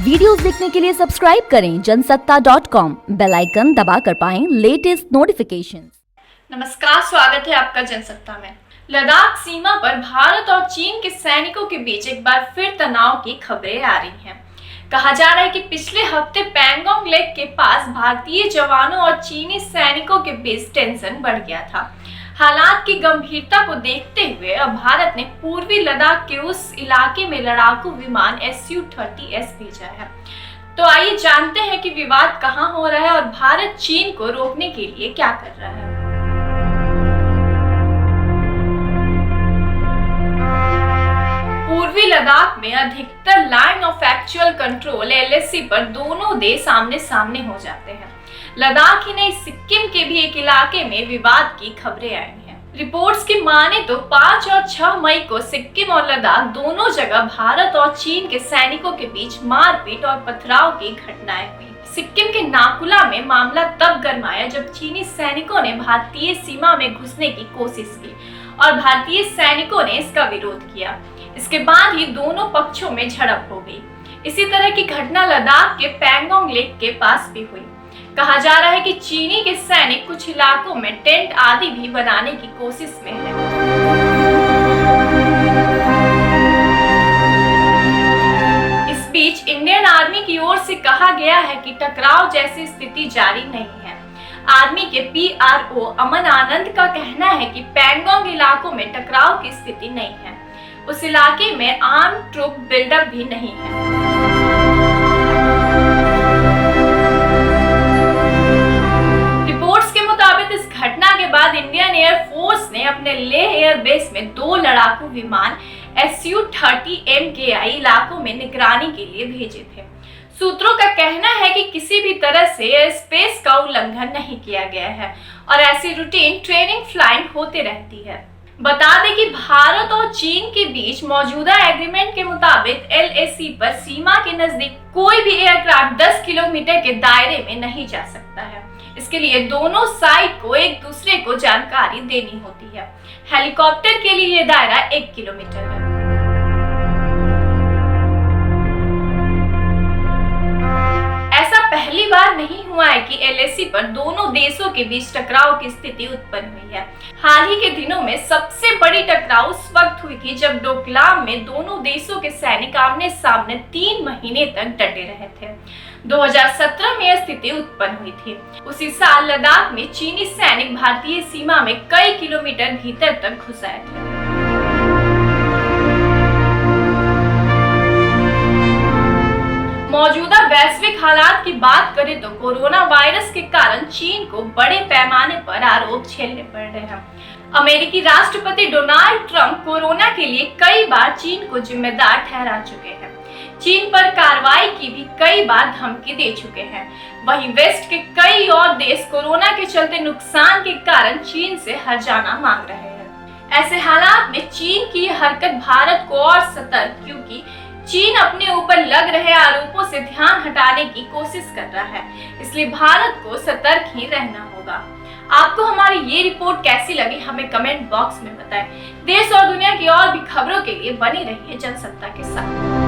Videos देखने के लिए सब्सक्राइब करें जनसत्ता.com, बेल आइकन दबाकर पाएं लेटेस्ट नोटिफिकेशंस। नमस्कार, स्वागत है आपका जनसत्ता में। लद्दाख सीमा पर भारत और चीन के सैनिकों के बीच एक बार फिर तनाव की खबरें आ रही हैं। कहा जा रहा है कि पिछले हफ्ते पैंगोंग लेक के पास भारतीय जवानों और चीनी सैनिकों के बीच टेंशन बढ़ गया था। हालात की गंभीरता को देखते हुए अब भारत ने पूर्वी लद्दाख के उस इलाके में लड़ाकू विमान Su-30S भेजा है। तो आइए जानते हैं कि विवाद कहां हो रहा है और भारत चीन को रोकने के लिए क्या कर रहा है। पूर्वी लद्दाख में अधिकतर line of actual control LAC पर दोनों देश आमने सामने हो जाते हैं। लद्दाख ही नहीं, सिक्किम के भी एक इलाके में विवाद की खबरें आई हैं। रिपोर्ट्स की माने तो 5 और 6 मई को सिक्किम और लद्दाख दोनों जगह भारत और चीन के सैनिकों के बीच मारपीट और पथराव की घटनाएं हुई। सिक्किम के नाकुला में मामला तब गरमाया जब चीनी सैनिकों ने भारतीय सीमा में घुसने की कोशिश की और भारतीय सैनिकों ने इसका विरोध किया। इसके बाद ही दोनों पक्षों में झड़प हो गई। इसी तरह की घटना लद्दाख के पैंगोंग लेक के पास भी हुई। कहा जा रहा है कि चीनी के सैनिक कुछ इलाकों में टेंट आदि भी बनाने की कोशिश में हैं। इस बीच इंडियन आर्मी की ओर से कहा गया है कि टकराव जैसी स्थिति जारी नहीं है। आर्मी के PRO अमन आनंद का कहना है कि पैंगोंग इलाकों में टकराव की स्थिति नहीं है। उस इलाके में आर्म ट्रूप बिल्डअप भी नहीं है। इस घटना के बाद इंडियन एयर फोर्स ने अपने लेह एयरबेस में 2 लड़ाकू विमान Su-30MKI इलाकों में निगरानी के लिए भेजे थे। सूत्रों का कहना है कि किसी भी तरह से एयर स्पेस का उल्लंघन नहीं किया गया है और ऐसी रूटीन ट्रेनिंग फ्लाइंग होते रहती है। बता दें कि भारत और चीन के बीच मौजूदा एग्रीमेंट के मुताबिक LAC पर सीमा के नजदीक कोई भी एयरक्राफ्ट 10 किलोमीटर के दायरे में नहीं जा सकता है। इसके लिए दोनों साइड को एक दूसरे को जानकारी देनी होती है। हेलीकॉप्टर के लिए यह दायरा 1 किलोमीटर है। ऐसा पहली बार नहीं हुआ है कि LAC पर दोनों देशों के बीच टकराव की स्थिति उत्पन्न हुई है। हाल ही के दिनों में सबसे बड़ी टकराव उस वक्त हुई थी जब डोकलाम में दोनों देशों के सैनिक आमने सामने 3 महीने तक डटे रहे थे। 2017 में यह स्थिति उत्पन्न हुई थी। उसी साल लद्दाख में चीनी सैनिक भारतीय सीमा में कई किलोमीटर भीतर तक घुस आए थे। मौजूदा वैश्विक हालात की बात करें तो कोरोना वायरस के कारण चीन को बड़े पैमाने पर आरोप झेलने पड़ रहे हैं। अमेरिकी राष्ट्रपति डोनाल्ड ट्रंप कोरोना के लिए कई बार चीन को जिम्मेदार ठहरा चुके हैं। चीन पर कार्रवाई की भी कई बार धमकी दे चुके हैं। वहीं वेस्ट के कई और देश कोरोना के चलते नुकसान के कारण चीन से हर्जाना मांग रहे हैं। ऐसे हालात में चीन की हरकत भारत को और सतर्क, क्योंकि चीन अपने ऊपर लग रहे आरोपों से ध्यान हटाने की कोशिश कर रहा है। इसलिए भारत को सतर्क ही रहना होगा। आपको हमारी ये रिपोर्ट कैसी लगी हमें कमेंट बॉक्स में बताएं। देश और दुनिया की और भी खबरों के लिए बनी रहिए जनसत्ता के साथ।